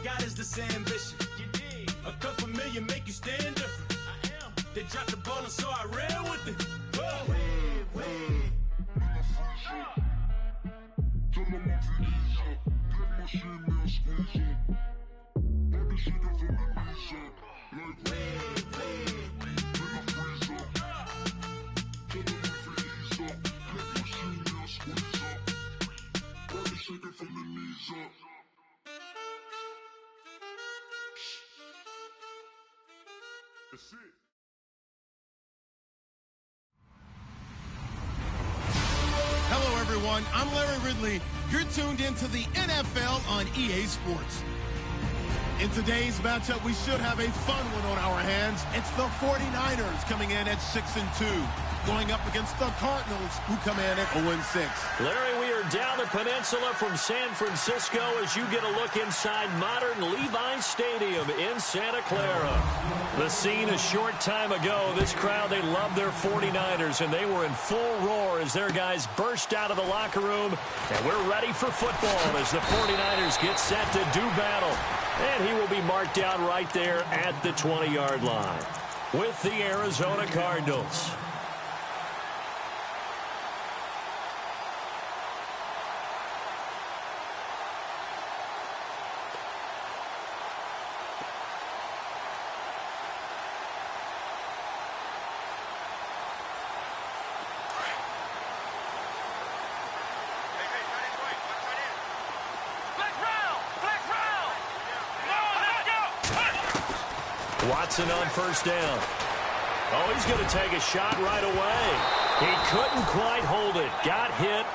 got is this ambition. A couple million make you stand different. They dropped the ball and so I ran with it. That's it. Hello, everyone. I'm Larry Ridley. You're tuned into the NFL on EA Sports. In today's matchup, we should have a fun one on our hands. It's the 49ers coming in at 6-2, going up against the Cardinals, who come in at 0-6. Larry, we are down the peninsula from San Francisco as you get a look inside modern Levi's Stadium in Santa Clara. The scene a short time ago, this crowd, they love their 49ers, and they were in full roar as their guys burst out of the locker room. And we're ready for football as the 49ers get set to do battle. And he will be marked down right there at the 20-yard line with the Arizona Cardinals. Watson on first down. Oh, he's going to take a shot right away. He couldn't quite hold it. Got hit.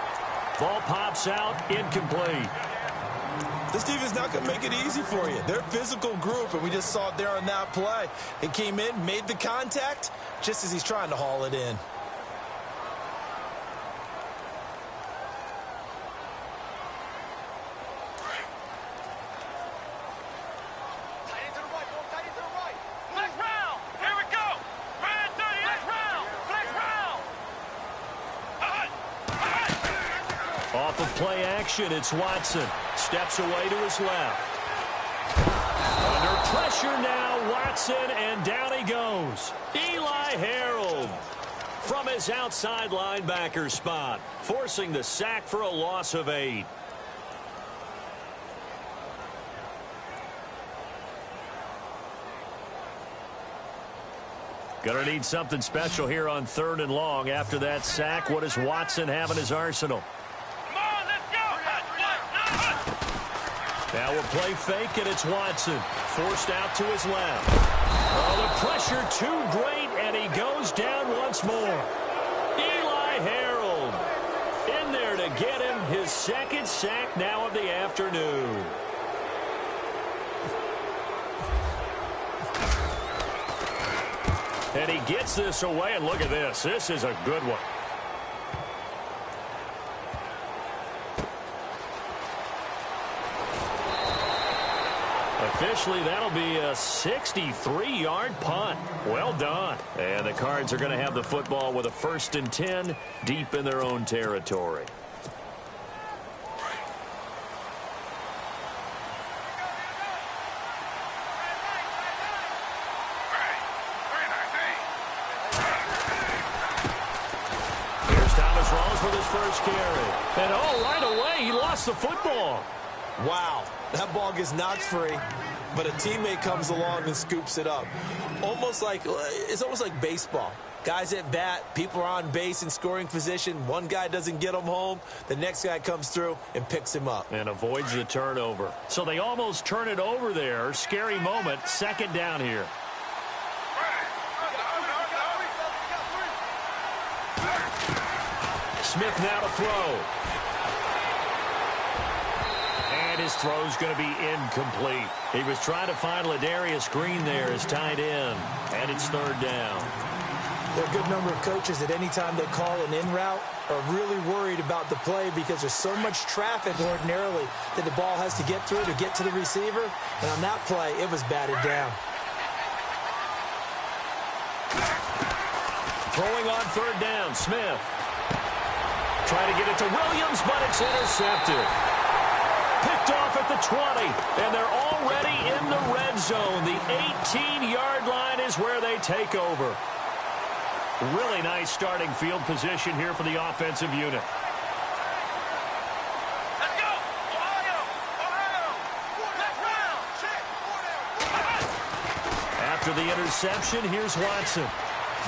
Ball pops out. Incomplete. This defense not going to make it easy for you. They're a physical group, and we just saw it there on that play. It came in, made the contact, just as he's trying to haul it in. Off of play action, it's Watson. Steps away to his left. Under pressure now, Watson, and down he goes. Eli Harold from his outside linebacker spot, forcing the sack for a loss of 8. Gonna need something special here on 3rd and long. After that sack, what does Watson have in his arsenal? Now we'll play fake, and it's Watson. Forced out to his left. Oh, the pressure too great, and he goes down once more. Eli Harold in there to get him his second sack now of the afternoon. And he gets this away, and look at this. This is a good one. Officially, that'll be a 63-yard punt. Well done. And the Cards are going to have the football with a 1st and 10 deep in their own territory. With his first carry. And oh, right away, he lost the football. Wow, that ball gets knocked free, but a teammate comes along and scoops it up. It's almost like baseball. Guys at bat, people are on base in scoring position. One guy doesn't get him home. The next guy comes through and picks him up. And avoids the turnover. So they almost turn it over there. Scary moment. 2nd down here. Smith now to throw. And his throw's going to be incomplete. He was trying to find Ladarius Green there as tight end. And it's 3rd down. There are a good number of coaches that any time they call an in route are really worried about the play because there's so much traffic ordinarily that the ball has to get through to get to the receiver. And on that play, it was batted down. Throwing on 3rd down, Smith. Trying to get it to Williams, but it's intercepted. Picked off at the 20, and they're already zone. The 18-yard line is where they take over. Really nice starting field position here for the offensive unit. Let's go! Ohio! Ohio! Left round! After the interception, here's Watson.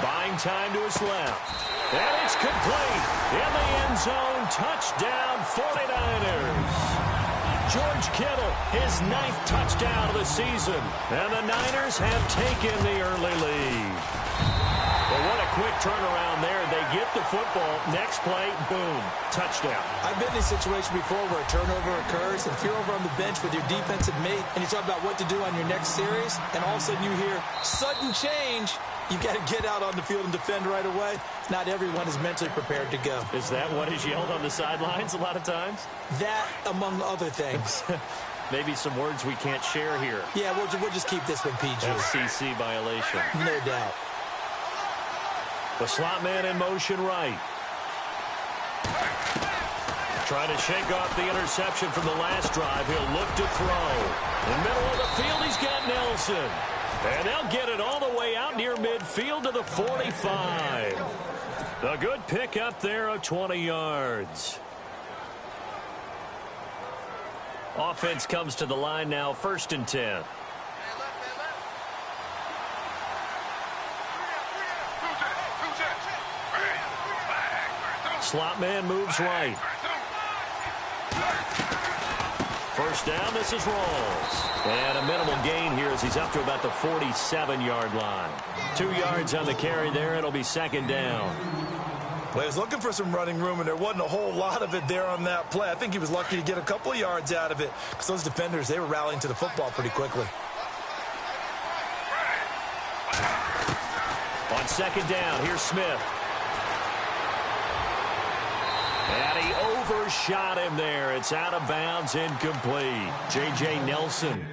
Buying time to his left. And it's complete. In the end zone, touchdown 49ers. George Kittle, his 9th touchdown of the season. And the Niners have taken the early lead. Well, what a quick turnaround there. They get the football. Next play, boom, touchdown. I've been in a situation before where a turnover occurs, and if you're over on the bench with your defensive mate and you talk about what to do on your next series, and all of a sudden you hear sudden change, you got to get out on the field and defend right away. Not everyone is mentally prepared to go. Is that what is yelled on the sidelines a lot of times? That, among other things. Maybe some words we can't share here. Yeah, we'll just keep this one PG. FCC violation. No doubt. The slot man in motion right. Trying to shake off the interception from the last drive. He'll look to throw. In the middle of the field, he's got Nelson. And they'll get it all the way out near midfield to the 45. A good pickup there of 20 yards. Offense comes to the line now, 1st and 10. Slot man moves right. First down, this is Rawls. And a minimal gain here as he's up to about the 47-yard line. 2 yards on the carry there. It'll be 2nd down. Well, he was looking for some running room, and there wasn't a whole lot of it there on that play. I think he was lucky to get a couple of yards out of it because those defenders, they were rallying to the football pretty quickly. On 2nd down, here's Smith. And he overshot him there. It's out of bounds, incomplete. J.J. Nelson.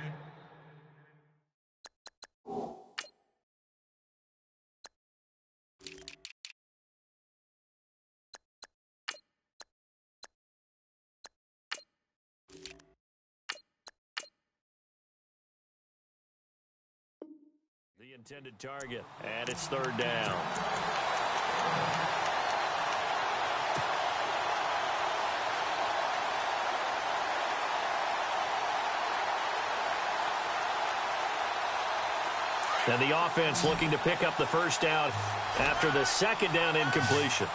The intended target, and it's 3rd down. And the offense looking to pick up the 1st down after the 2nd down incompletion.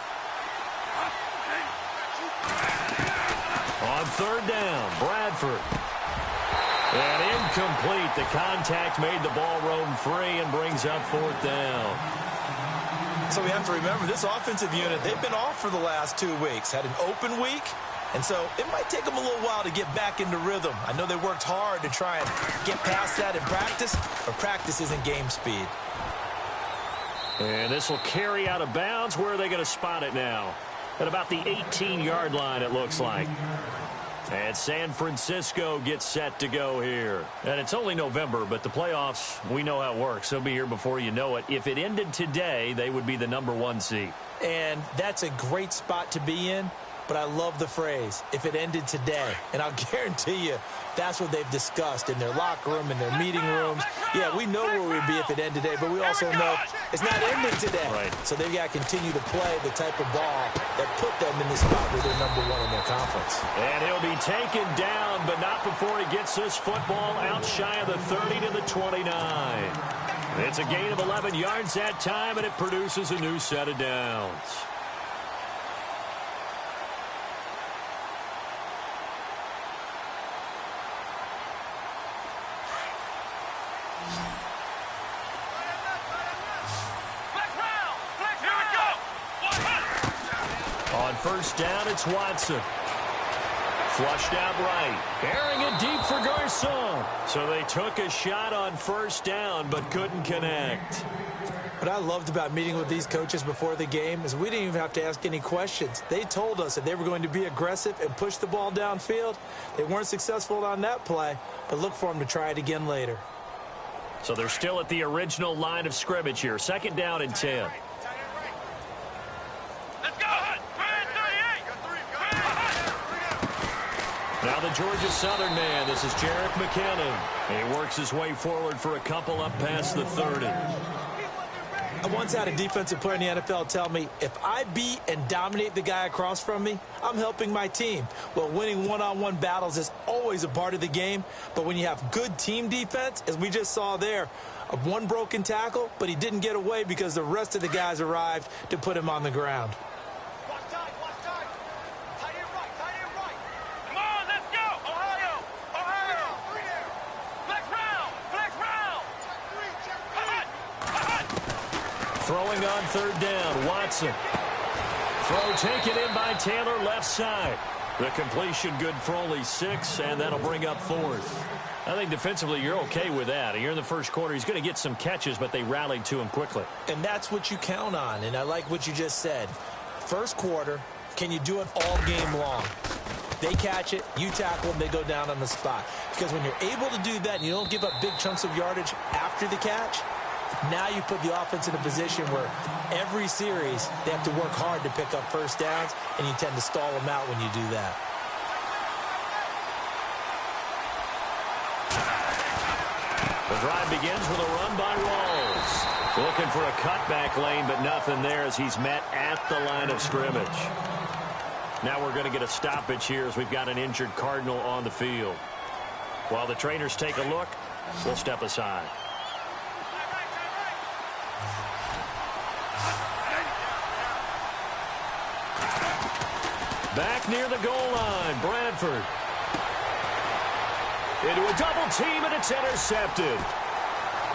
On 3rd down, Bradford. And incomplete. The contact made the ball roam free and brings up 4th down. So we have to remember, this offensive unit, they've been off for the last 2 weeks. Had an open week, and so it might take them a little while to get back into rhythm. I know they worked hard to try and get past that in practice, but practice isn't game speed. And this will carry out of bounds. Where are they going to spot it now? At about the 18-yard line, it looks like. And San Francisco gets set to go here. And it's only November, but the playoffs, we know how it works. They'll be here before you know it. If it ended today, they would be the #1 seed. And that's a great spot to be in, but I love the phrase, if it ended today. And I'll guarantee you, that's what they've discussed in their locker room, in their meeting rooms. Yeah, we know where we'd be if it ended today, but we also know it's not ending today. Right. So they've got to continue to play the type of ball that put them in the spot where they're #1 in their conference. And he'll be taken down, but not before he gets this football out shy of the 30 to the 29. It's a gain of 11 yards that time, and it produces a new set of downs. On 1st down, it's Watson. Flushed out right. Airing it deep for Garcon. So they took a shot on 1st down, but couldn't connect. What I loved about meeting with these coaches before the game is we didn't even have to ask any questions. They told us that they were going to be aggressive and push the ball downfield. They weren't successful on that play, but look for them to try it again later. So they're still at the original line of scrimmage here. 2nd down and 10. Now the Georgia Southern man, this is Jerick McKinnon. He works his way forward for a couple up past the 30. I once had a defensive player in the NFL tell me, if I beat and dominate the guy across from me, I'm helping my team. Well, winning one-on-one battles is always a part of the game, but when you have good team defense, as we just saw there, one broken tackle, but he didn't get away because the rest of the guys arrived to put him on the ground. Throwing on third down, Watson. Throw taken in by Taylor, left side. The completion good for only 6, and that'll bring up 4th. I think defensively you're okay with that. Here in the first quarter, he's going to get some catches, but they rallied to him quickly. And that's what you count on, and I like what you just said. First quarter, can you do it all game long? They catch it, you tackle them, they go down on the spot. Because when you're able to do that and you don't give up big chunks of yardage after the catch, now you put the offense in a position where every series they have to work hard to pick up first downs, and you tend to stall them out when you do that. The drive begins with a run by Rawls. Looking for a cutback lane, but nothing there as he's met at the line of scrimmage. Now we're going to get a stoppage here as we've got an injured Cardinal on the field. While the trainers take a look, we'll step aside. Back near the goal line, Bradford. Into a double team, and it's intercepted.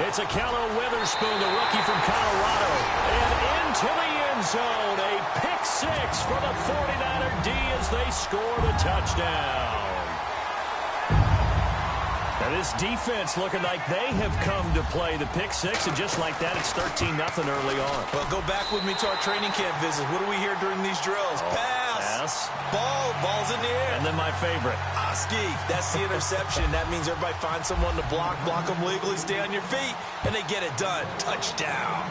It's a Callow Witherspoon, the rookie from Colorado. And into the end zone, a pick 6 for the 49er D as they score the touchdown. Now this defense looking like they have come to play the pick 6, and just like that, it's 13-0 early on. Well, go back with me to our training camp visit. What do we hear during these drills? Pass. Ball's in the air. And then my favorite. Oski, that's the interception. That means everybody finds someone to block them legally, stay on your feet, and they get it done. Touchdown.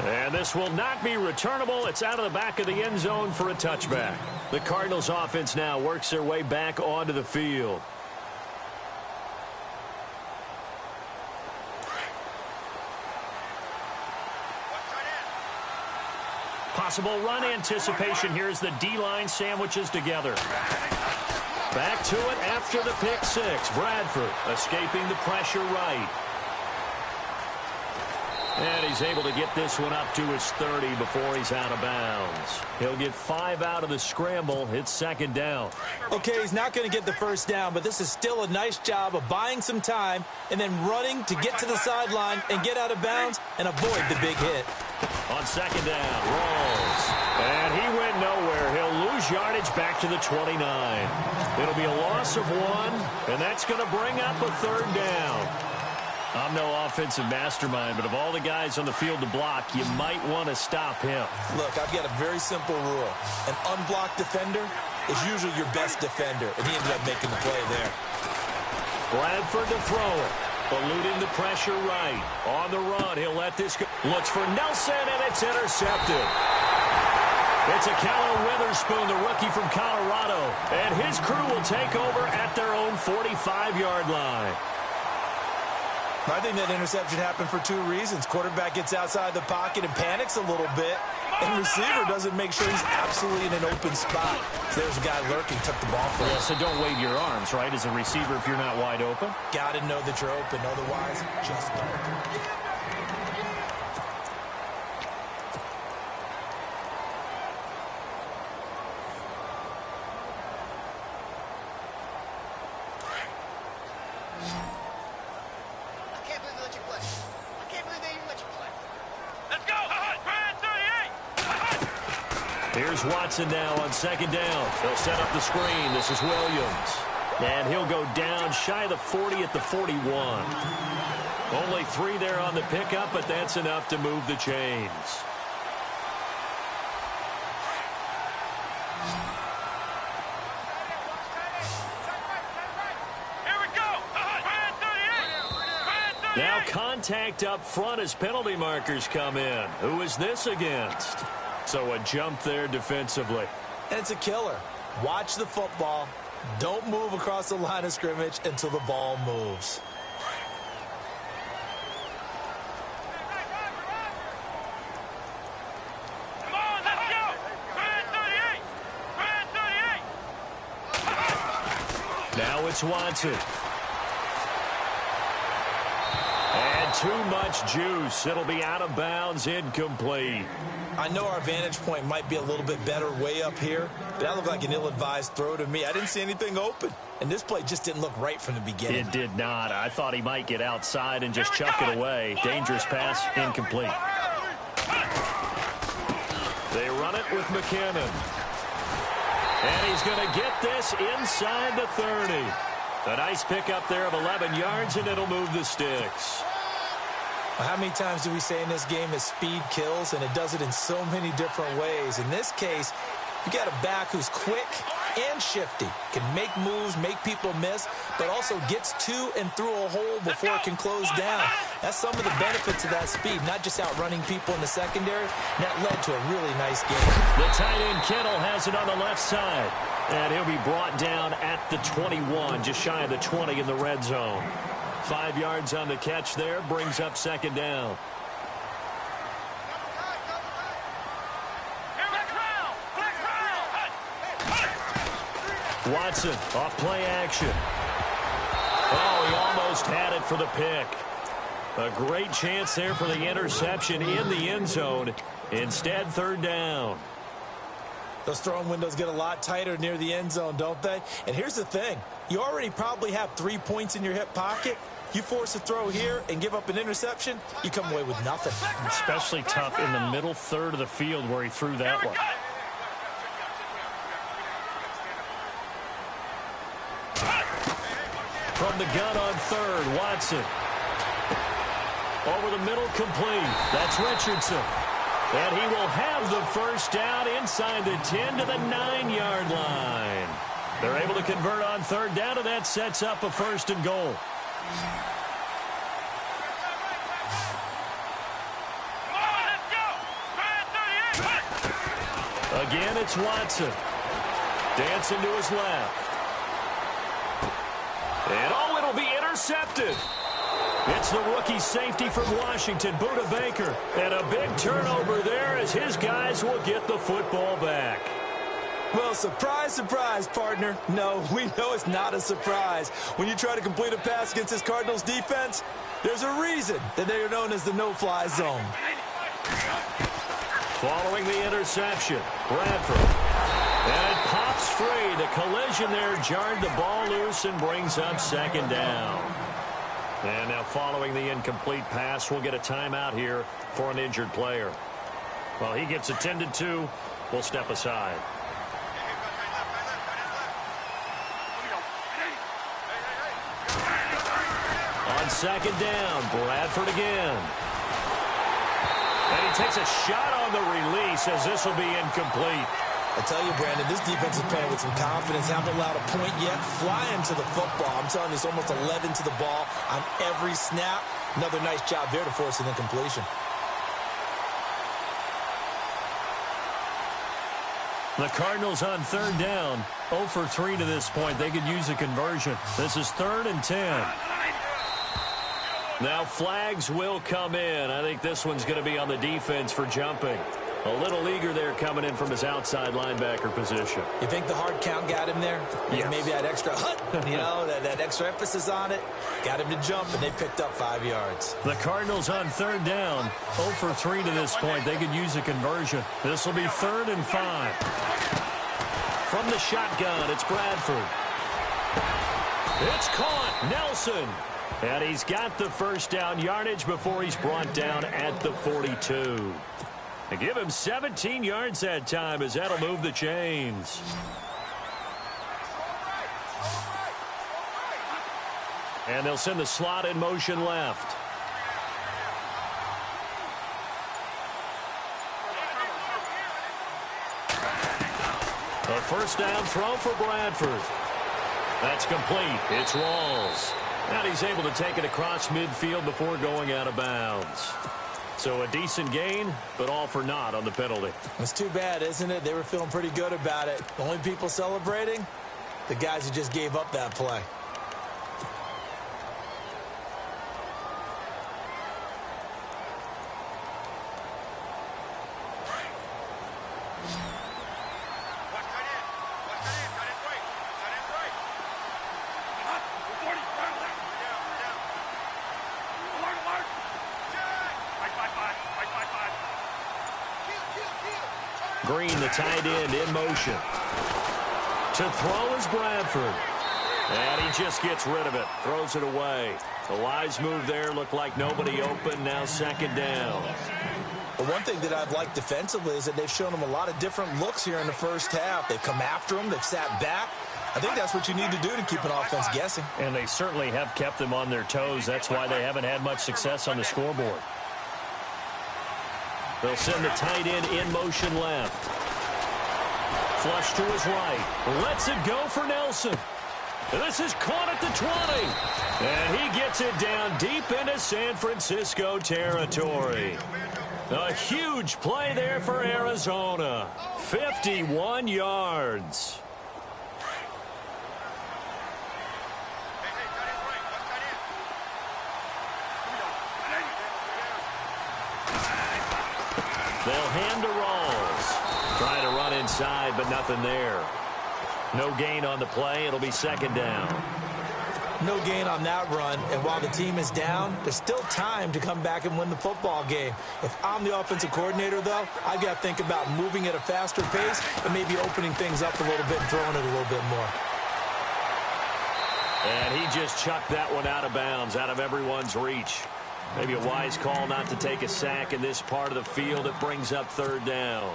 And this will not be returnable. It's out of the back of the end zone for a touchback. The Cardinals offense now works their way back onto the field. Possible run anticipation here as the D-line sandwiches together. Back to it after the pick 6. Bradford escaping the pressure right. And he's able to get this one up to his 30 before he's out of bounds. He'll get 5 out of the scramble. It's second down. Okay, he's not going to get the first down, but this is still a nice job of buying some time and then running to get to the sideline and get out of bounds and avoid the big hit. On second down, Rawls. And he went nowhere. He'll lose yardage back to the 29. It'll be a loss of 1, and that's going to bring up a third down. I'm no offensive mastermind, but of all the guys on the field to block, you might want to stop him. Look, I've got a very simple rule. An unblocked defender is usually your best defender, and he ended up making the play there. Bradford to throw it. Eluding the pressure right. On the run, he'll let this go. Looks for Nelson, and it's intercepted. It's a Callow Witherspoon, the rookie from Colorado, and his crew will take over at their own 45-yard line. I think that interception happened for 2 reasons. Quarterback gets outside the pocket and panics a little bit, and receiver doesn't make sure he's absolutely in an open spot. So there's a guy lurking, took the ball for him. Yeah, so don't wave your arms, right, as a receiver if you're not wide open. Got to know that you're open. Otherwise, just don't. Here's Watson now on second down. They'll set up the screen. This is Williams. And he'll go down shy of the 40 at the 41. Only 3 there on the pickup, but that's enough to move the chains. Now contact up front as penalty markers come in. Who is this against? So a jump there defensively. and it's a killer. Watch the football. Don't move across the line of scrimmage until the ball moves. Now it's Watson. And too much juice. It'll be out of bounds, incomplete. I know our vantage point might be a little bit better way up here, but that looked like an ill-advised throw to me. I didn't see anything open, and this play just didn't look right from the beginning. It did not. I thought he might get outside and just chuck it away. Dangerous pass, incomplete. They run it with McKinnon. And he's going to get this inside the 30. A nice pickup there of 11 yards, and it'll move the sticks. How many times do we say in this game that speed kills, and it does it in so many different ways? In this case, you got a back who's quick and shifty, can make moves, make people miss, but also gets to and through a hole before it can close down. That's some of the benefits of that speed, not just outrunning people in the secondary. That led to a really nice game. The tight end Kittle has it on the left side, and he'll be brought down at the 21, just shy of the 20 in the red zone. 5 yards on the catch there, brings up second down. Watson off play action. Oh, he almost had it for the pick. A great chance there for the interception in the end zone. Instead, third down. Those throwing windows get a lot tighter near the end zone, don't they? And here's the thing. You already probably have 3 points in your hip pocket. You force a throw here and give up an interception, you come away with nothing. Especially tough in the middle third of the field where he threw that one. From the gun on third, Watson. Over the middle, complete. That's Richardson. And he will have the first down inside the 10 to the 9-yard line. They're able to convert on third down, and that sets up a first and goal. Again, it's Watson. Dancing to his left. And oh, it'll be intercepted. It's the rookie safety from Washington, Buda Baker. And a big turnover there as his guys will get the football back. Well, surprise, surprise, partner. No, we know it's not a surprise. When you try to complete a pass against this Cardinals defense, there's a reason that they are known as the no-fly zone. Following the interception, Bradford. And it pops free. The collision there jarred the ball loose and brings up second down. And now following the incomplete pass, we'll get a timeout here for an injured player. While he gets attended to, we'll step aside. On second down, Bradford again. And he takes a shot on the release as this will be incomplete. I tell you, Brandon, this defense is playing with some confidence. Haven't allowed a point yet. Flying to the football. I'm telling you, it's almost 11 to the ball on every snap. Another nice job there to force an incompletion. The Cardinals on third down, 0 for 3 to this point. They could use a conversion. This is 3rd and 10. Now flags will come in. I think this one's going to be on the defense for jumping. A little eager there coming in from his outside linebacker position. You think the hard count got him there? Yes. Maybe that extra that extra emphasis on it got him to jump, and they picked up 5 yards. The Cardinals on third down, 0 for 3 to this point. They could use a conversion. This will be 3rd and 5. From the shotgun, it's Bradford. It's caught. Nelson. And he's got the first down yardage before he's brought down at the 42. They give him 17 yards that time as that'll move the chains. And they'll send the slot in motion left. A first down throw for Bradford. That's complete. It's Rawls. And he's able to take it across midfield before going out of bounds. So a decent gain, but all for naught on the penalty. It's too bad, isn't it? They were feeling pretty good about it. The only people celebrating, the guys who just gave up that play. Green, the tight end, in motion. To throw is Bradford. And he just gets rid of it. Throws it away. The wise move there. Looked like nobody open. Now second down. But one thing that I've liked defensively is that they've shown them a lot of different looks here in the first half. They've come after them. They've sat back. I think that's what you need to do to keep an offense guessing. And they certainly have kept them on their toes. That's why they haven't had much success on the scoreboard. They'll send the tight end in motion left. Flush to his right. Lets it go for Nelson. And this is caught at the 20. And he gets it down deep into San Francisco territory. A huge play there for Arizona. 51 yards. They'll hand to Rawls. Trying to run inside, but nothing there. No gain on the play. It'll be second down. No gain on that run, and while the team is down, there's still time to come back and win the football game. If I'm the offensive coordinator, though, I've got to think about moving at a faster pace and maybe opening things up a little bit and throwing it a little bit more. And he just chucked that one out of bounds, out of everyone's reach. Maybe a wise call not to take a sack in this part of the field. It brings up third down.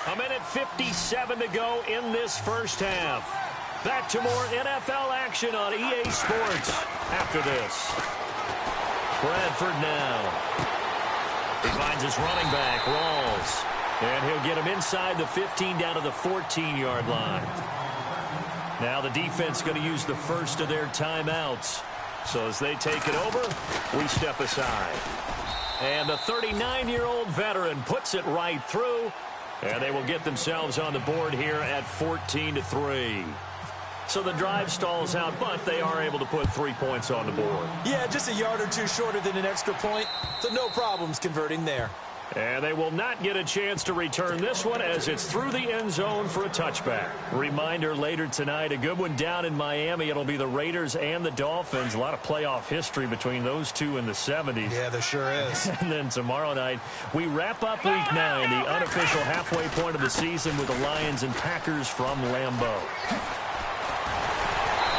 A minute 57 to go in this first half. Back to more NFL action on EA Sports after this. Bradford now. He finds his running back, Rawls. And he'll get him inside the 15 down to the 14-yard line. Now the defense going to use the first of their timeouts. So as they take it over, we step aside. And the 39-year-old veteran puts it right through. And they will get themselves on the board here at 14-3. So the drive stalls out, but they are able to put 3 points on the board. Yeah, just a yard or two shorter than an extra point, so no problems converting there. And they will not get a chance to return this one as it's through the end zone for a touchback. Reminder later tonight, a good one down in Miami. It'll be the Raiders and the Dolphins. A lot of playoff history between those two in the 70s. Yeah, there sure is. And then tomorrow night, we wrap up Week 9, the unofficial halfway point of the season with the Lions and Packers from Lambeau.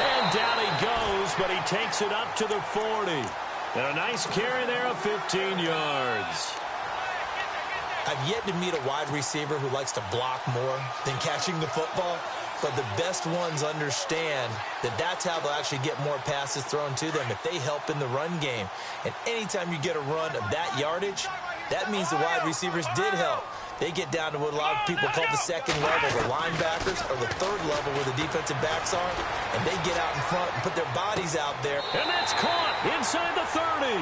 And down he goes, but he takes it up to the 40. And a nice carry there of 15 yards. I've yet to meet a wide receiver who likes to block more than catching the football, but the best ones understand that that's how they'll actually get more passes thrown to them if they help in the run game. And anytime you get a run of that yardage, that means the wide receivers did help. They get down to what a lot of people call the second level, the linebackers, or the third level where the defensive backs are, and they get out in front and put their bodies out there. And that's caught inside the 30.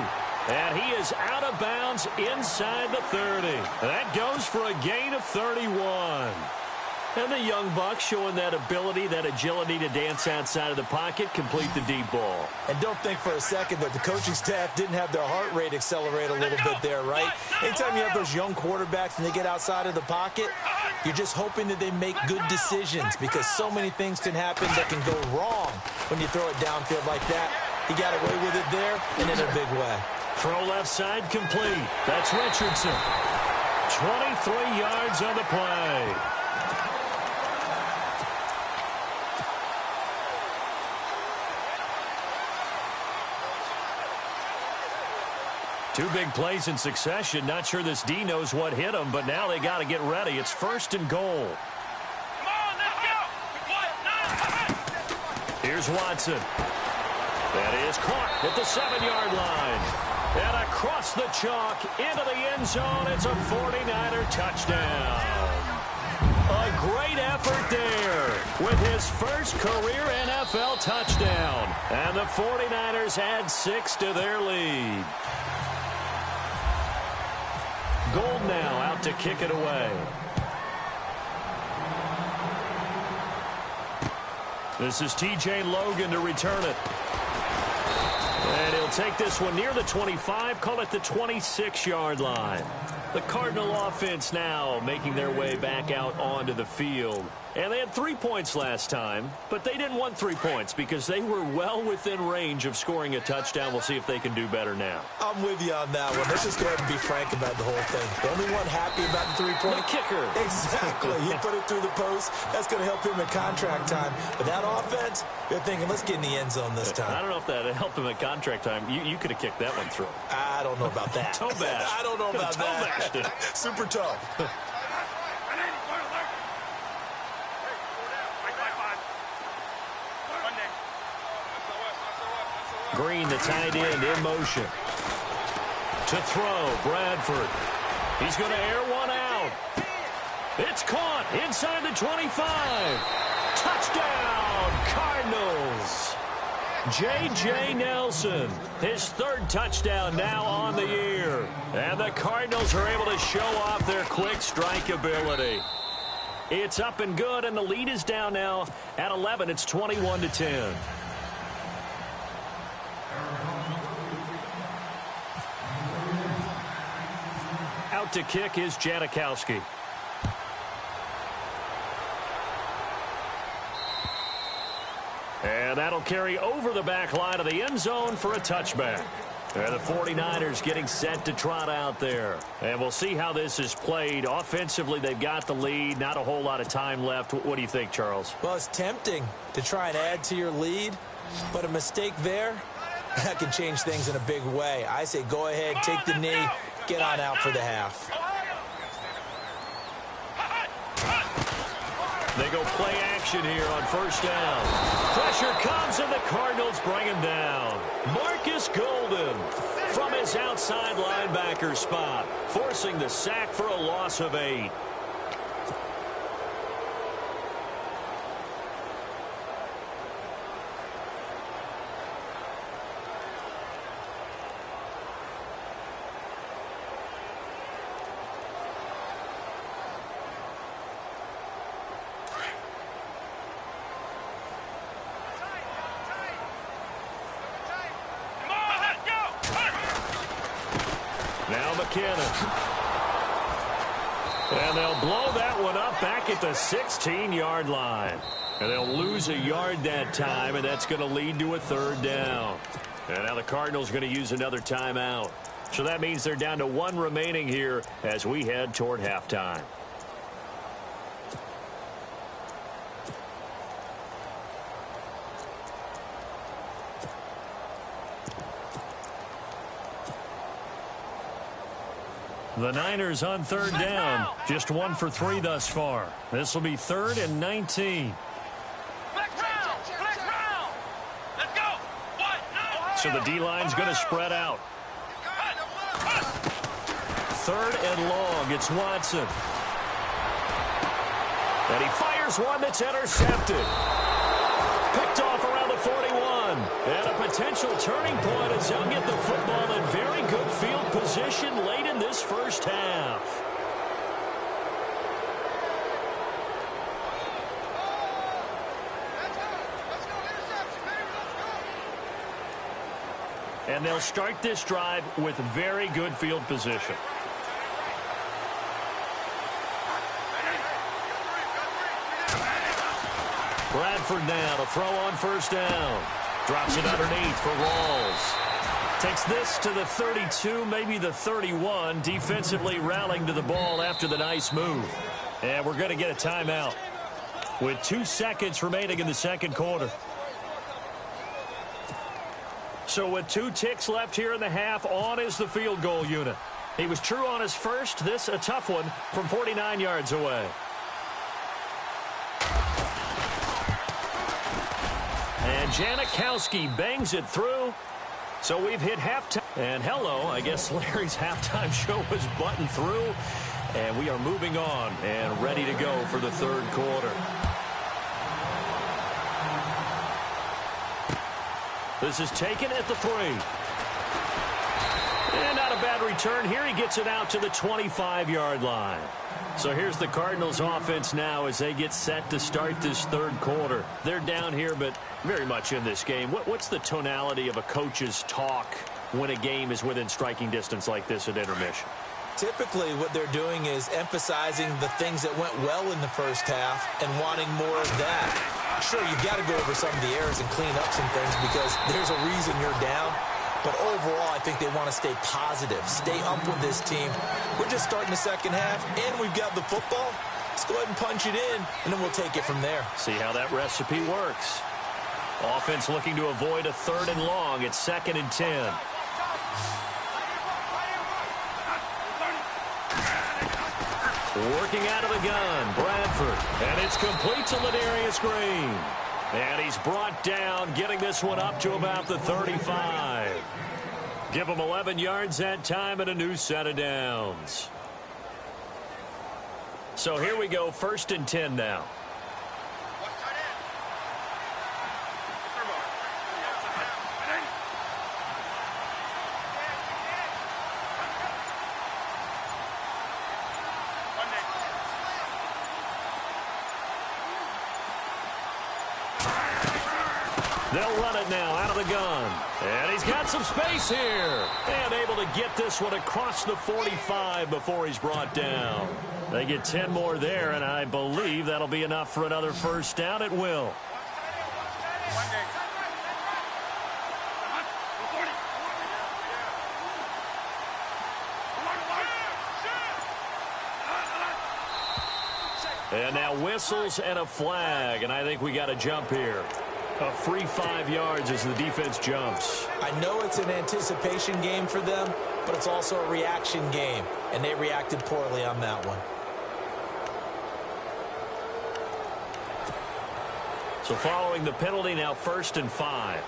And he is out of bounds inside the 30. That goes for a gain of 31. And the young buck showing that ability, that agility to dance outside of the pocket, complete the deep ball. And don't think for a second that the coaching staff didn't have their heart rate accelerate a little bit there, right? Anytime you have those young quarterbacks and they get outside of the pocket, you're just hoping that they make good decisions because so many things can happen that can go wrong when you throw it downfield like that. He got away with it there and in a big way. Throw left side complete. That's Richardson. 23 yards on the play. Two big plays in succession. Not sure this D knows what hit him, but now they got to get ready. It's first and goal. Come on, let's go. Here's Watson. That is caught at the 7-yard line. And across the chalk into the end zone. It's a 49er touchdown. A great effort there with his first career NFL touchdown. And the 49ers add 6 to their lead. Gold now out to kick it away. This is T.J. Logan to return it. And he'll take this one near the 25, call it the 26-yard line. The Cardinal offense now making their way back out onto the field. And they had 3 points last time, but they didn't want 3 points because they were well within range of scoring a touchdown. We'll see if they can do better now. I'm with you on that one. Let's just go ahead and be frank about the whole thing. The only one happy about the 3-point. The kicker. Exactly. He put it through the post. That's going to help him at contract time. But that offense, they're thinking, let's get in the end zone this time. I don't know if that helped him at contract time. You could have kicked that one through. I don't know about that. Toe bash. I don't know about that. Super tough. Green, the tight end, in motion. To throw, Bradford. He's going to air one out. It's caught inside the 25. Touchdown, Cardinals. J.J. Nelson, his 3rd touchdown now on the year. And the Cardinals are able to show off their quick strike ability. It's up and good, and the lead is down now at 11. It's 21-10. Out to kick is Janikowski. And that'll carry over the back line of the end zone for a touchback. And the 49ers getting set to trot out there. And we'll see how this is played. Offensively, they've got the lead. Not a whole lot of time left. What do you think, Charles? Well, it's tempting to try and add to your lead, but a mistake there, that can change things in a big way. I say go ahead, take the knee, get on out for the half. They go play action here on first down. Pressure comes, and the Cardinals bring him down. Marcus Golden from his outside linebacker spot, forcing the sack for a loss of 8. Now McKinnon. And they'll blow that one up back at the 16-yard line. And they'll lose a yard that time, and that's going to lead to a 3rd down. And now the Cardinals are going to use another timeout. So that means they're down to 1 remaining here as we head toward halftime. The Niners on 3rd down. Just 1 for 3 thus far. This will be 3rd and 19. So the D-line's going to spread out. 3rd and long. It's Watson. And he fires one that's intercepted. Picked off around the 41. And a potential turning point as they'll get the football in very good field position late in this first half. And they'll start this drive with very good field position. Bradford now to throw on first down. Drops it underneath for Rawls. Takes this to the 32, maybe the 31. Defensively rallying to the ball after the nice move. And we're going to get a timeout with 2 seconds remaining in the second quarter. So with 2 ticks left here in the half, on is the field goal unit. He was true on his first. This a tough one from 49 yards away. And Janikowski bangs it through. So we've hit halftime. And hello, I guess Larry's halftime show was buttoned through. And we are moving on and ready to go for the 3rd quarter. This is taken at the 3. And not a bad return here. He gets it out to the 25-yard line. So here's the Cardinals offense now as they get set to start this third quarter. They're down here, but very much in this game. What's the tonality of a coach's talk when a game is within striking distance like this at intermission? Typically, what they're doing is emphasizing the things that went well in the first half and wanting more of that. Sure, you've got to go over some of the errors and clean up some things because there's a reason you're down. But overall, I think they want to stay positive, stay up with this team. We're just starting the second half, and we've got the football. Let's go ahead and punch it in, and then we'll take it from there. See how that recipe works. Offense looking to avoid a 3rd and long. It's 2nd and 10. Working out of the gun, Bradford. And it's complete to Ladarius Green. And he's brought down, getting this one up to about the 35. Give him 11 yards that time and a new set of downs. So here we go, 1st and 10 now. They'll run it now out of the gun. And he's got some space here. And able to get this one across the 45 before he's brought down. They get 10 more there, and I believe that'll be enough for another first down. It will. And now whistles and a flag, and I think we got a jump here. A free 5 yards as the defense jumps. I know it's an anticipation game for them, but it's also a reaction game, and they reacted poorly on that one. So following the penalty, now 1st and 5.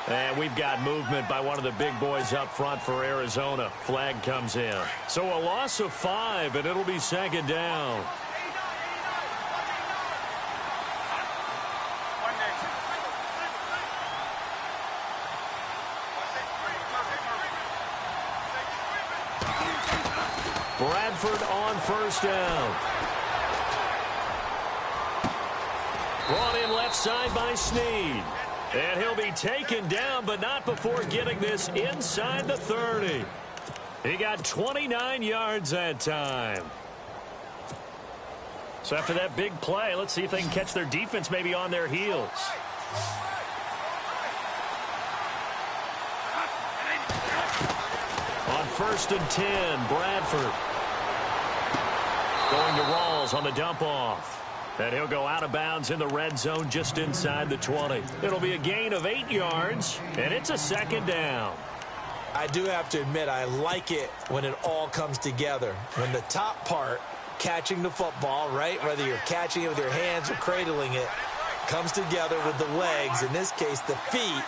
And we've got movement by one of the big boys up front for Arizona. Flag comes in. So a loss of 5, and it'll be 2nd down. Bradford on 1st down. Brought in left side by Snead. And he'll be taken down, but not before getting this inside the 30. He got 29 yards that time. So after that big play, let's see if they can catch their defense maybe on their heels. On 1st and 10, Bradford. Going to Rawls on the dump off. And he'll go out of bounds in the red zone just inside the 20. It'll be a gain of 8 yards, and it's a 2nd down. I do have to admit, I like it when it all comes together. When the top part, catching the football, right, whether you're catching it with your hands or cradling it, comes together with the legs, in this case the feet,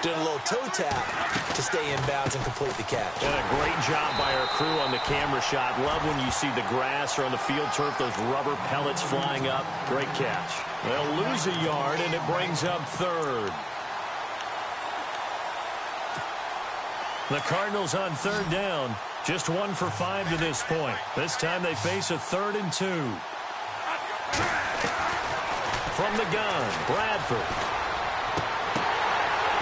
doing a little toe tap to stay in bounds and complete the catch. And a great job by our crew on the camera shot. Love when you see the grass or on the field turf, those rubber pellets flying up. Great catch. They'll lose a yard, and it brings up 3rd. The Cardinals on 3rd down. Just 1 for 5 to this point. This time they face a 3rd and 2. From the gun, Bradford.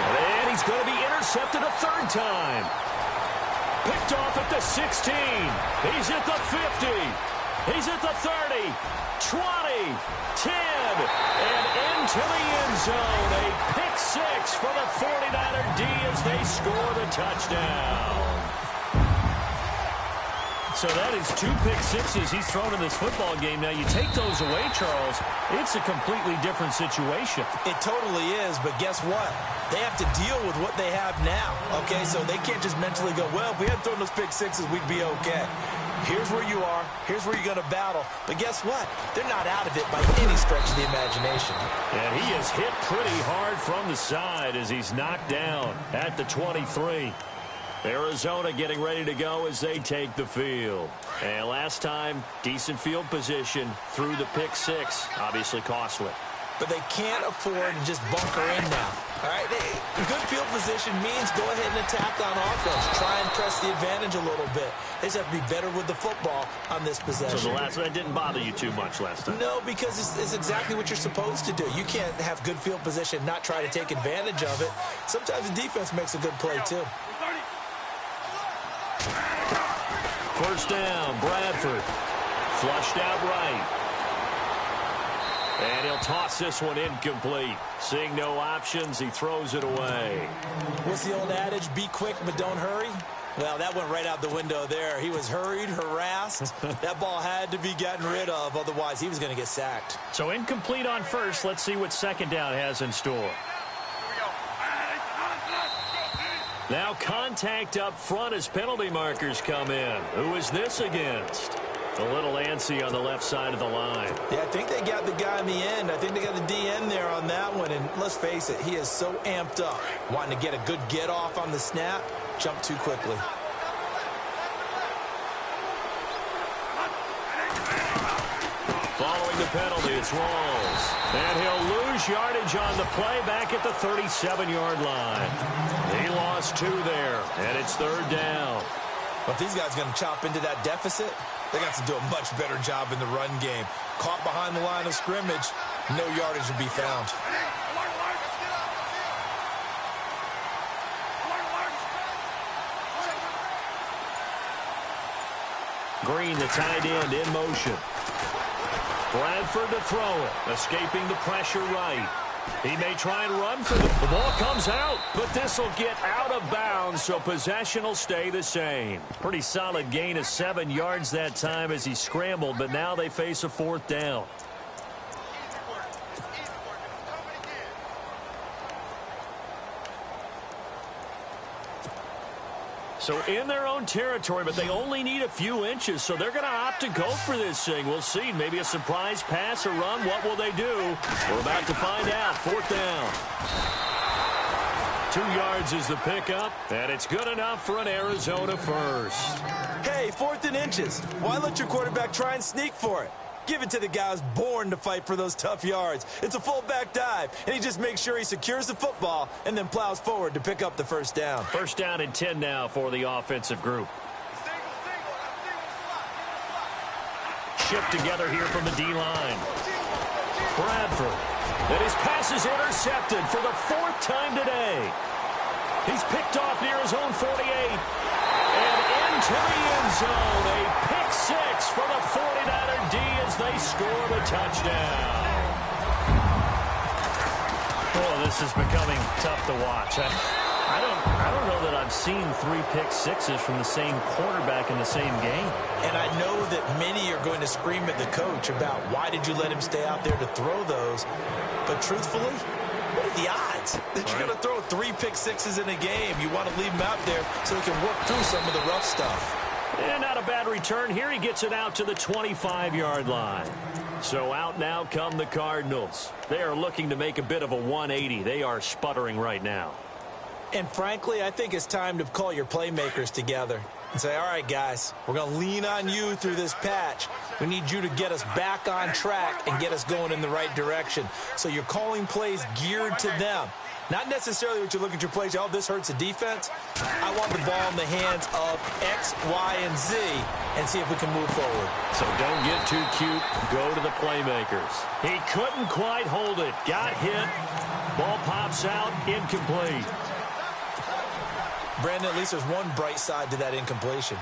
And he's going to be intercepted a 3rd time. Picked off at the 16. He's at the 50. He's at the 30, 20, 10, and into the end zone. A pick 6 for the 49er D as they score the touchdown. So that is 2 pick 6s he's thrown in this football game. Now, you take those away, Charles, it's a completely different situation. It totally is, but guess what? They have to deal with what they have now, okay? So they can't just mentally go, well, if we had thrown those pick 6s, we'd be okay. Here's where you are. Here's where you're going to battle. But guess what? They're not out of it by any stretch of the imagination. And he is hit pretty hard from the side as he's knocked down at the 23. Arizona getting ready to go as they take the field. And last time, decent field position through the pick six. Obviously costly. But they can't afford to just bunker in now. All right, good field position means go ahead and attack on offense. Try and press the advantage a little bit. They just have to be better with the football on this possession. So the last one didn't bother you too much last time? No, because it's exactly what you're supposed to do. You can't have good field position, not try to take advantage of it. Sometimes the defense makes a good play, too. First down, Bradford. Flushed out right. And he'll toss this one incomplete. Seeing no options, he throws it away. What's the old adage? Be quick, but don't hurry? Well, that went right out the window there. He was hurried, harassed. That ball had to be gotten rid of, otherwise he was going to get sacked. So incomplete on first. Let's see what second down has in store. Now contact up front as penalty markers come in. Who is this against? A little antsy on the left side of the line. Yeah, I think they got the guy in the end. I think they got the DN there on that one. And let's face it, he is so amped up. Wanting to get a good get off on the snap. Jump too quickly. Following the penalty, it's Rawls. And he'll lose yardage on the play back at the 37-yard line. He lost 2 there, and it's third down. But if these guys are going to chop into that deficit, they got to do a much better job in the run game. Caught behind the line of scrimmage, no yardage to be found. Green, the tight end, in motion. Bradford to throw it, escaping the pressure right. He may try and run for the ball comes out, but this will get out of bounds, so possession will stay the same. Pretty solid gain of 7 yards that time as he scrambled, but now they face a fourth down. So in their own territory, but they only need a few inches, so they're going to opt to go for this thing. We'll see. Maybe a surprise pass or run. What will they do? We're about to find out. Fourth down. 2 yards is the pickup, and it's good enough for an Arizona first. Hey, 4th and inches. Why let your quarterback try and sneak for it? Give it to the guy who's born to fight for those tough yards. It's a fullback dive, and he just makes sure he secures the football and then plows forward to pick up the first down. First down and 10 now for the offensive group. Shift together here from the D-line. Bradford. And his pass is intercepted for the 4th time today. He's picked off near his own 48. And into the end zone. A pick 6 for the 49er D as they score the touchdown. Oh, this is becoming tough to watch. I don't know that I've seen 3 pick sixes from the same quarterback in the same game. And I know that many are going to scream at the coach about why did you let him stay out there to throw those. But truthfully, what are the odds that you're going to throw 3 pick sixes in a game? You want to leave him out there so he can work through some of the rough stuff. And not a bad return here. He gets it out to the 25-yard line. So out now come the Cardinals. They are looking to make a bit of a 180. They are sputtering right now. And frankly, I think it's time to call your playmakers together and say, all right, guys, we're going to lean on you through this patch. We need you to get us back on track and get us going in the right direction. So you're calling plays geared to them. Not necessarily what you look at your plays, oh, this hurts the defense. I want the ball in the hands of X, Y, and Z and see if we can move forward. So don't get too cute. Go to the playmakers. He couldn't quite hold it. Got hit. Ball pops out. Incomplete. Brandon, at least there's one bright side to that incompletion.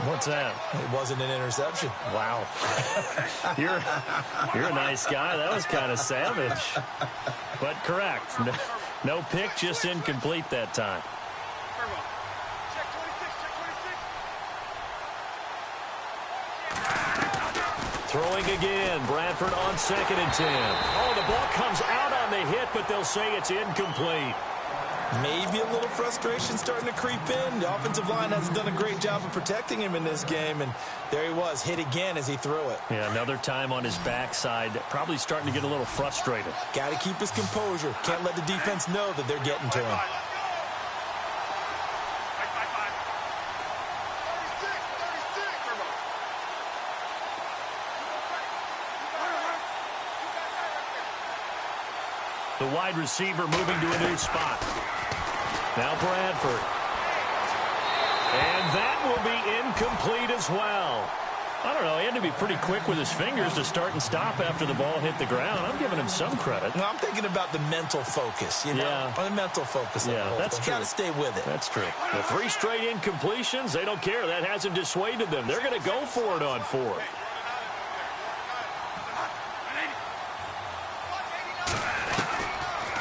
What's that? It wasn't an interception. Wow. You're a nice guy. That was kind of savage. But correct. No pick, just incomplete that time. Throwing again. Bradford on 2nd and 10. Oh, the ball comes out on the hit, but they'll say it's incomplete. Maybe a little frustration starting to creep in. The offensive line hasn't done a great job of protecting him in this game, and there he was, hit again as he threw it. Yeah, another time on his backside, probably starting to get a little frustrated. Got to keep his composure. Can't let the defense know that they're getting to him. The wide receiver moving to a new spot. Now Bradford. And that will be incomplete as well. I don't know. He had to be pretty quick with his fingers to start and stop after the ball hit the ground. I'm giving him some credit. No, I'm thinking about the mental focus, you know? Yeah. On the mental focus. Yeah, that's true. You got to stay with it. That's true. The 3 straight incompletions, they don't care. That hasn't dissuaded them. They're going to go for it on 4th.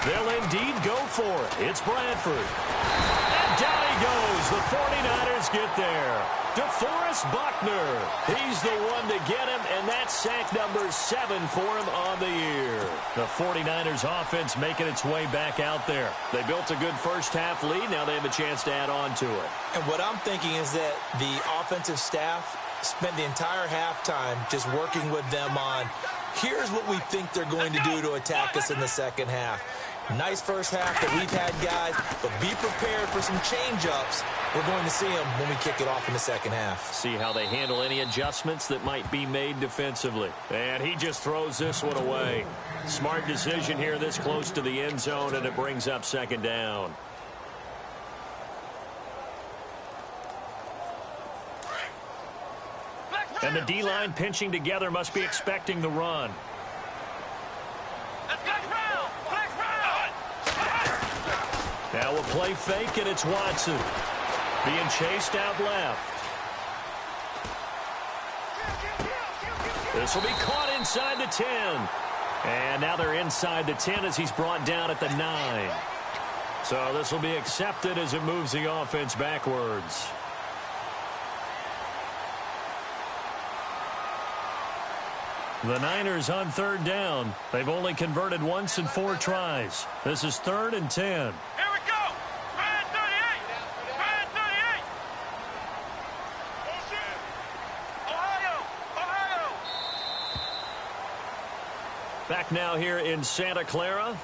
They'll indeed go for it. It's Bradford. And down he goes. The 49ers get there. DeForest Buckner. He's the one to get him, and that's sack number 7 for him on the year. The 49ers offense making its way back out there. They built a good first-half lead. Now they have a chance to add on to it. And what I'm thinking is that the offensive staff spent the entire halftime just working with them on, here's what we think they're going to do to attack us in the second half. Nice first half that we've had, guys, but be prepared for some change-ups. We're going to see them when we kick it off in the second half. See how they handle any adjustments that might be made defensively. And he just throws this one away. Smart decision here this close to the end zone, and it brings up second down. And the D-line pinching together must be expecting the run. Now we'll play fake, and it's Watson being chased out left. This will be caught inside the 10. And now they're inside the 10 as he's brought down at the 9. So this will be accepted as it moves the offense backwards. The Niners on 3rd down. They've only converted once in 4 tries. This is 3rd and 10. Here we go. Brad 38. Brad 38. Ohio. Back now here in Santa Clara.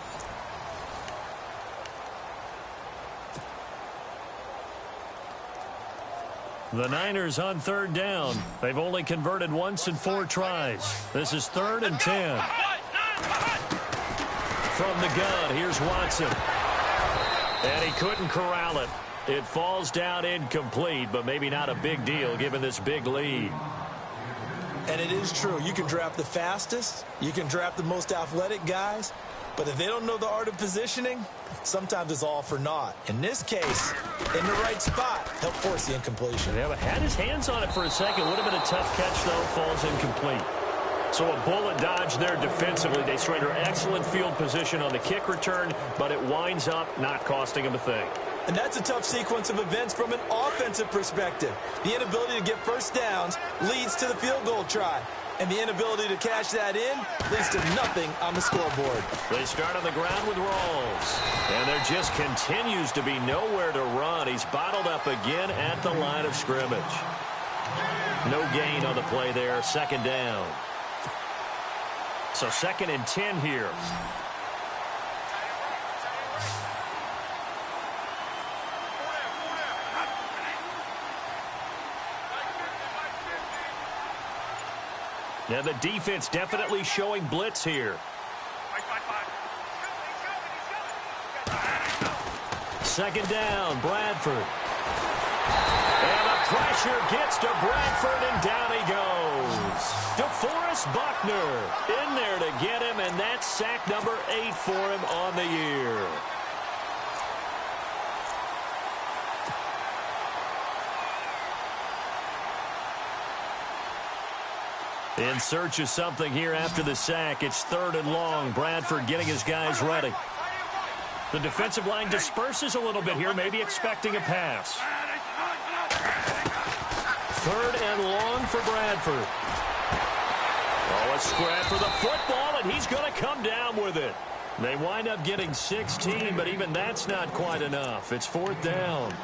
The Niners on 3rd down. They've only converted once in 4 tries. This is 3rd and 10. From the gun, here's Watson. And he couldn't corral it. It falls down incomplete, but maybe not a big deal given this big lead. And it is true. You can draft the fastest. You can draft the most athletic guys. But if they don't know the art of positioning, sometimes it's all for naught. In this case, in the right spot, help force the incompletion. Yeah, but had his hands on it for a second. Would have been a tough catch, though. Falls incomplete. So a bullet dodge there defensively. They surrender excellent field position on the kick return, but it winds up not costing him a thing. And that's a tough sequence of events from an offensive perspective. The inability to get first downs leads to the field goal try. And the inability to cash that in leads to nothing on the scoreboard. They start on the ground with Rawls. And there just continues to be nowhere to run. He's bottled up again at the line of scrimmage. No gain on the play there. 2nd down. So 2nd and 10 here. Now the defense definitely showing blitz here. 2nd down, Bradford. And the pressure gets to Bradford, and down he goes. DeForest Buckner in there to get him, and that's sack number 8 for him on the year. In search of something here after the sack. It's 3rd and long. Bradford getting his guys ready. The defensive line disperses a little bit here, maybe expecting a pass. 3rd and long for Bradford. Oh, a scrap for the football, and he's going to come down with it. They wind up getting 16, but even that's not quite enough. It's 4th down.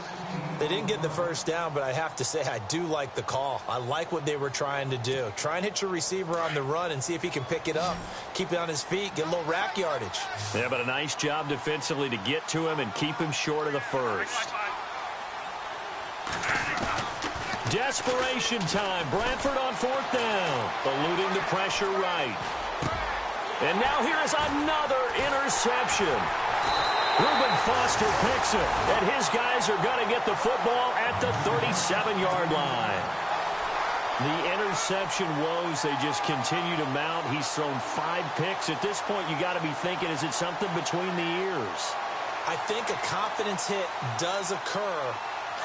They didn't get the first down, but I have to say I do like the call. I like what they were trying to do. Try and hit your receiver on the run and see if he can pick it up. Keep it on his feet, get a little rack yardage. Yeah, but a nice job defensively to get to him and keep him short of the first. Desperation time. Bradford on 4th down. Eluding the pressure right. And now here is another interception. Reuben Foster picks it, and his guys are going to get the football at the 37-yard line. The interception woes, they just continue to mount. He's thrown 5 picks. At this point, you got to be thinking, is it something between the ears? I think a confidence hit does occur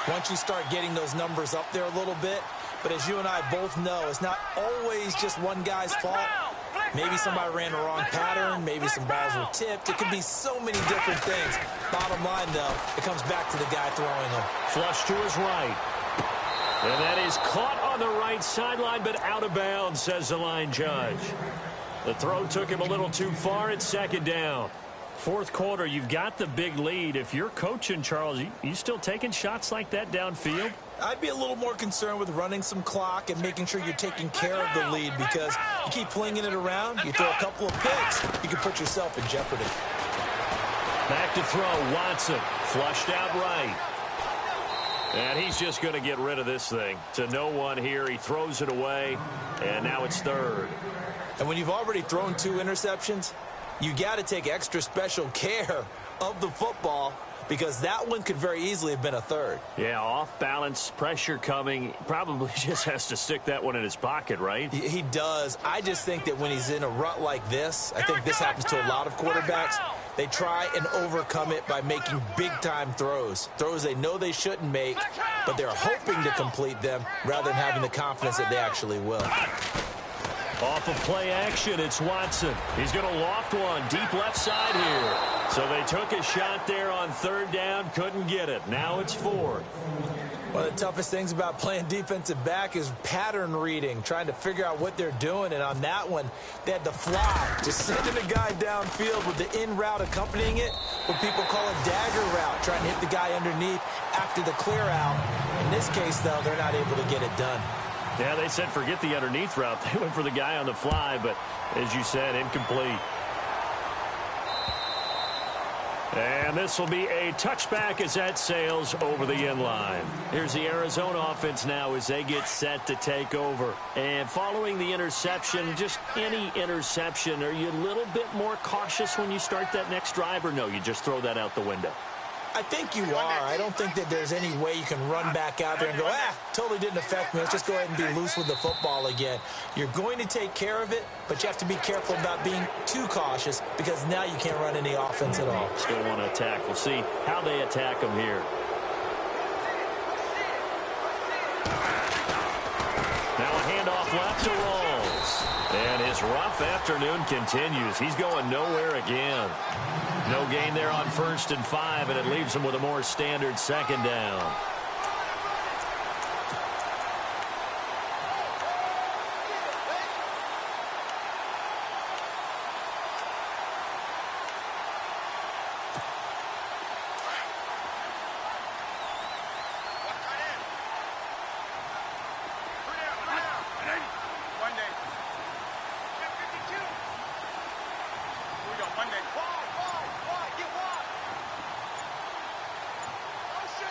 once you start getting those numbers up there a little bit. But as you and I both know, it's not always just one guy's fault. Maybe somebody ran the wrong pattern. Maybe some balls were tipped. It could be so many different things. Bottom line, though, it comes back to the guy throwing them. Flush to his right. And that is caught on the right sideline, but out of bounds, says the line judge. The throw took him a little too far. It's second down. Fourth quarter, you've got the big lead. If you're coaching, Charles, you still taking shots like that downfield? I'd be a little more concerned with running some clock and making sure you're taking care of the lead, because you keep flinging it around, you throw a couple of picks, you can put yourself in jeopardy. Back to throw, Watson, flushed out right. And he's just going to get rid of this thing. To no one here, he throws it away, and now it's third. And when you've already thrown 2 interceptions, you got to take extra special care of the football, because that one could very easily have been a third. Yeah, off balance, pressure coming. Probably just has to stick that one in his pocket, right? He does. I just think that when he's in a rut like this, I think this happens to a lot of quarterbacks, they try and overcome it by making big-time throws. Throws they know they shouldn't make, but they're hoping to complete them rather than having the confidence that they actually will. Off of play action, it's Watson. He's going to loft one deep left side here. So they took a shot there on third down, couldn't get it. Now it's fourth. One of the toughest things about playing defensive back is pattern reading, trying to figure out what they're doing. And on that one, they had to fly, just sending a guy downfield with the in route accompanying it, what people call a dagger route, trying to hit the guy underneath after the clear out. In this case, though, they're not able to get it done. Yeah, they said forget the underneath route. They went for the guy on the fly, but as you said, incomplete. And this will be a touchback as that sails over the end line. Here's the Arizona offense now as they get set to take over. And following the interception, just any interception, are you a little bit more cautious when you start that next drive, or no, you just throw that out the window? I think you are. I don't think that there's any way you can run back out there and go, totally didn't affect me. Let's just go ahead and be loose with the football again. You're going to take care of it, but you have to be careful about being too cautious, because now you can't run any offense at all. Still want to attack. We'll see how they attack them here. Now a handoff left to Rawls. And his rough afternoon continues. He's going nowhere again. No gain there on 1st and 5, and it leaves him with a more standard second down.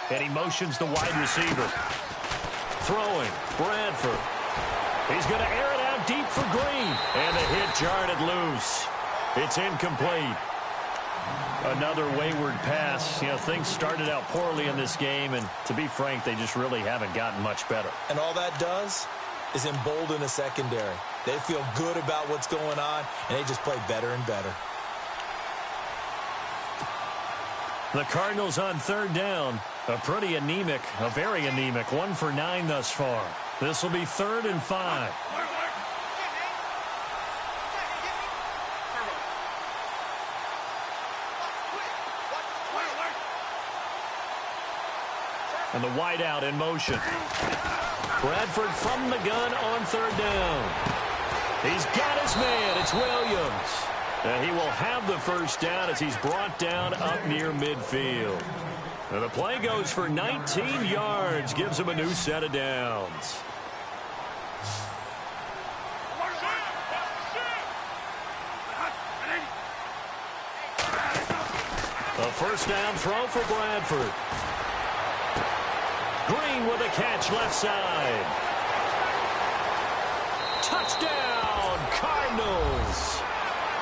And he motions the wide receiver. Throwing, Bradford. He's going to air it out deep for Green. And the hit jarred it loose. It's incomplete. Another wayward pass. You know, things started out poorly in this game, and to be frank, they just really haven't gotten much better. And all that does is embolden a secondary. They feel good about what's going on, and they just play better and better. The Cardinals on third down. A pretty anemic, a very anemic 1 for 9 thus far. This will be 3rd and 5. And the wideout in motion. Bradford from the gun on third down. He's got his man. It's Williams. And he will have the first down as he's brought down up near midfield. And the play goes for 19 yards, gives him a new set of downs. A first down throw for Bradford. Green with a catch left side. Touchdown, Cardinals.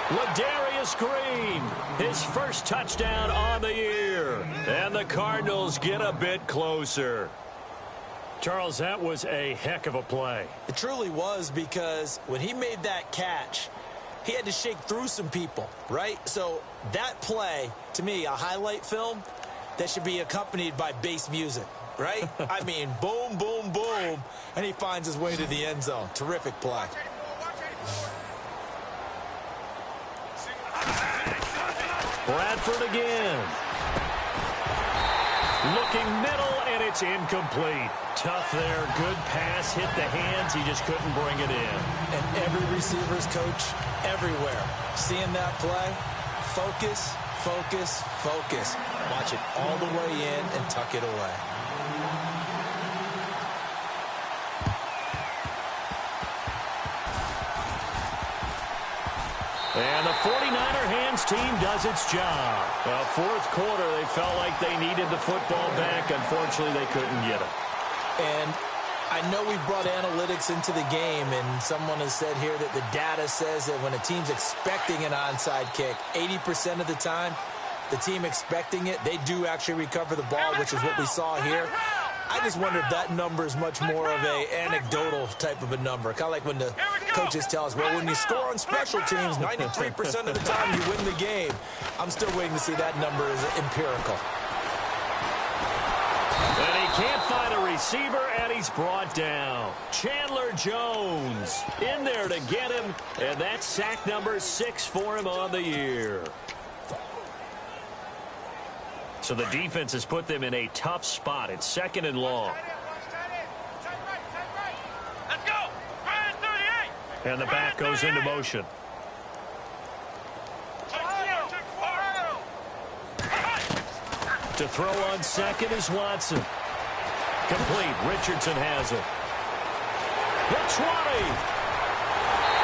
Ladarius Green, his first touchdown on the year. And the Cardinals get a bit closer. Charles, that was a heck of a play. It truly was, because when he made that catch, he had to shake through some people, right? So that play, to me, a highlight film that should be accompanied by bass music, right? I mean, boom, boom, boom, and he finds his way to the end zone. Terrific play. Bradford again. Looking middle, and it's incomplete. Tough there. Good pass. Hit the hands. He just couldn't bring it in. And every receiver's coach everywhere, seeing that play, focus, focus, focus. Watch it all the way in and tuck it away. And the 49er hands team does its job. Fourth quarter, they felt like they needed the football back. Unfortunately, they couldn't get it. And I know we brought analytics into the game, and someone has said here that the data says that when a team's expecting an onside kick, 80% of the time, the team expecting it, they do actually recover the ball, which is what we saw here. I just wonder if that number is much more of a anecdotal type of a number. Kind of like when the coaches tell us, well, when you score on special teams, 93% of the time you win the game. I'm still waiting to see that number as empirical. And he can't find a receiver, and he's brought down. Chandler Jones in there to get him, and that's sack number 6 for him on the year. So the defense has put them in a tough spot. It's 2nd and long. Let's go. 38. And the back goes into motion. To throw on 2nd is Watson. Complete. Richardson has it. The 20.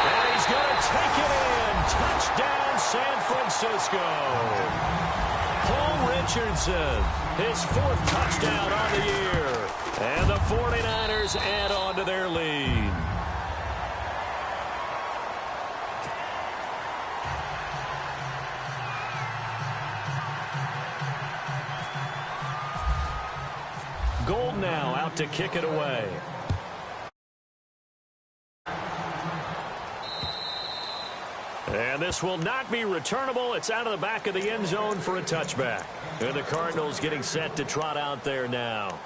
And he's going to take it in. Touchdown, San Francisco. Paul Richardson, his 4th touchdown on the year. And the 49ers add on to their lead. Gold now out to kick it away. And this will not be returnable. It's out of the back of the end zone for a touchback. And the Cardinals getting set to trot out there now.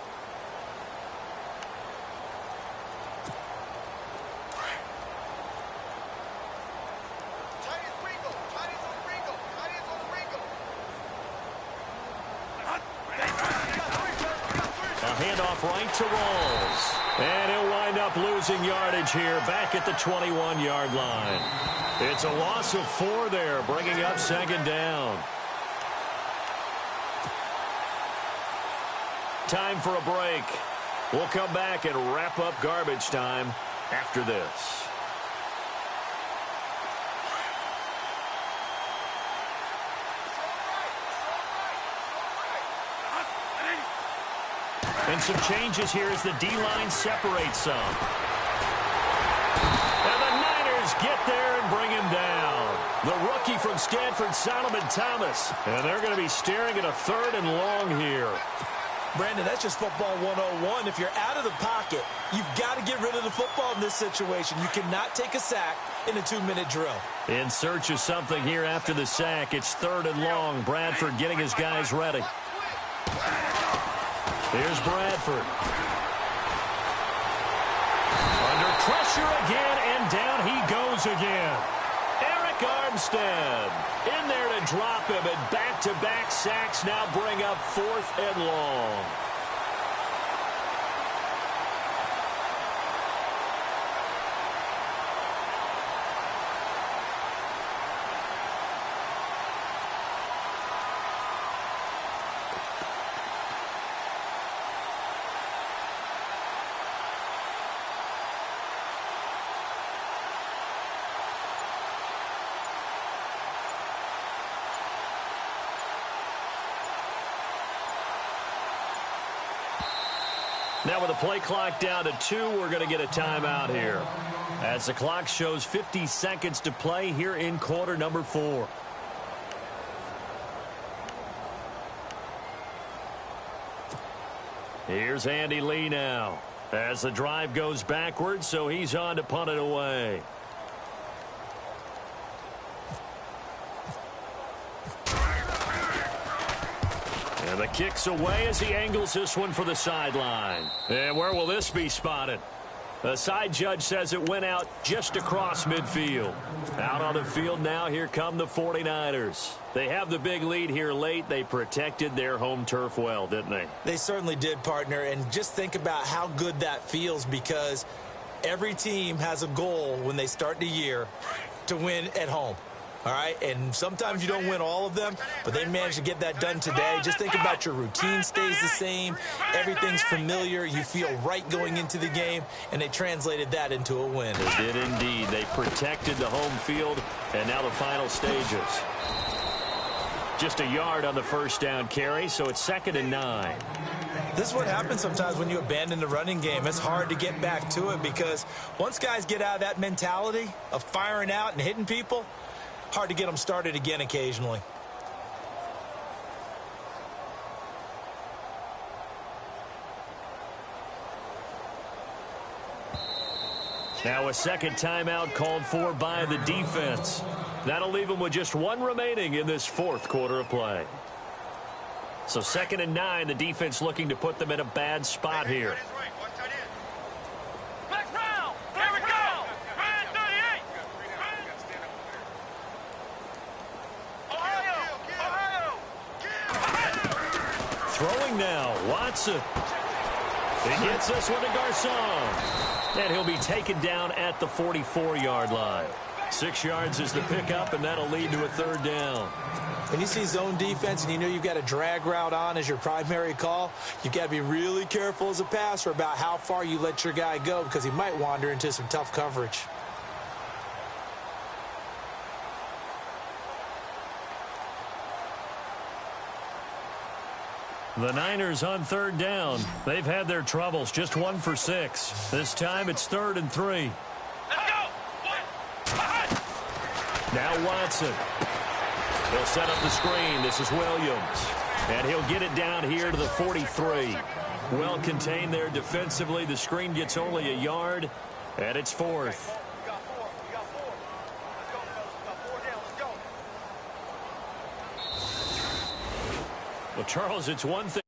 A handoff right to Rawls. And he'll wind up losing yardage here back at the 21-yard line. It's a loss of 4 there, bringing up 2nd down. Time for a break. We'll come back and wrap up garbage time after this. And some changes here as the D-line separates some. And the Niners get there and bring him down. The rookie from Stanford, Solomon Thomas. And they're going to be staring at a 3rd and long here. Brandon, that's just football 101. If you're out of the pocket, you've got to get rid of the football in this situation. You cannot take a sack in a 2-minute drill. In search of something here after the sack. It's 3rd and long. Bradford getting his guys ready. Here's Bradford. Under pressure again, and down he goes again. Eric Armstead in there to drop him, and back-to-back sacks now bring up 4th and long. Now with the play clock down to 2, we're going to get a timeout here, as the clock shows 50 seconds to play here in quarter number 4. Here's Andy Lee now, as the drive goes backwards, so he's on to punt it away. And the kick's away as he angles this one for the sideline. And where will this be spotted? The side judge says it went out just across midfield. Out on the field now, here come the 49ers. They have the big lead here late. They protected their home turf well, didn't they? They certainly did, partner. And just think about how good that feels, because every team has a goal when they start the year to win at home. All right, and sometimes you don't win all of them, but they managed to get that done today. Just think about your routine stays the same. Everything's familiar. You feel right going into the game, and they translated that into a win. They did indeed. They protected the home field, and now the final stages. Just a yard on the first down carry, so it's 2nd and 9. This is what happens sometimes when you abandon the running game. It's hard to get back to it, because once guys get out of that mentality of firing out and hitting people, hard to get them started again occasionally. Now a second timeout called for by the defense. That'll leave them with just 1 remaining in this 4th quarter of play. So 2nd and 9, the defense looking to put them in a bad spot here. Throwing now, Watson. He gets this one to Garcon. And he'll be taken down at the 44-yard line. 6 yards is the pickup, and that'll lead to a 3rd down. When you see zone defense and you know you've got a drag route on as your primary call, you've got to be really careful as a passer about how far you let your guy go, because he might wander into some tough coverage. The Niners on 3rd down. They've had their troubles, just 1 for 6. This time it's 3rd and 3. Let's go. Now Watson. He'll set up the screen. This is Williams. And he'll get it down here to the 43. Well contained there defensively. The screen gets only a yard, and it's 4th. Well, Charles, it's one thing.